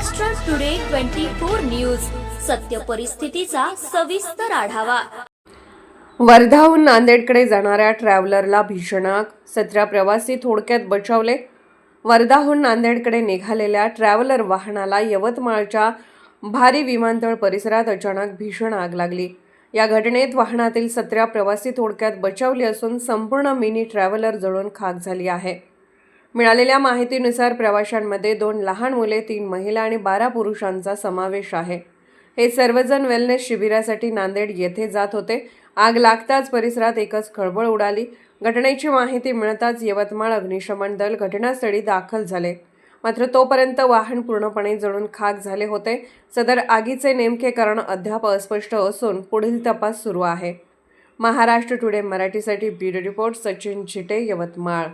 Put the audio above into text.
Maharashtra today 24 news सत्य परिस्थितीचा सविस्तर आढावा। वर्धाहून नांदेडकडे जाणाऱ्या ट्रॅव्हलरला भीषण आग, 17 प्रवासी थोडक्यात बचावले। वर्धाहून नांदेडकडे निघालेल्या ट्रॅव्हलर वाहनाला यवतमाळच्या भारी विमानतळ परिसरात अचानक भीषण आग लागली। या घटनेत वाहनातील 17 प्रवासी थोडक्यात बचावले असून संपूर्ण मिनी ट्रॅव्हलर जळून खाक झाली आहे। मिळालेल्या माहितीनुसार प्रवाशांमध्ये 2 लहान मुले, 3 महिला आणि 12 पुरुषांचा समावेश आहे। हे सर्वजण वेलनेस शिबिरासाठी नांदेड येथे जात होते। आग लागताच परिसरात एकच खळबळ उडाली। घटनेची माहिती मिळताच यवतमाळ अग्निशमन दल घटनास्थळी दाखल झाले, मात्र तोपर्यंत वाहन पूर्णपणे जळून खाक झाले होते। सदर आगीचे नेमके कारण अद्याप अस्पष्ट असून पुढील तपास सुरू आहे। महाराष्ट्र टुडे मराठीसाठी ब्युरो रिपोर्ट सचिन चिटे, यवतमाळ।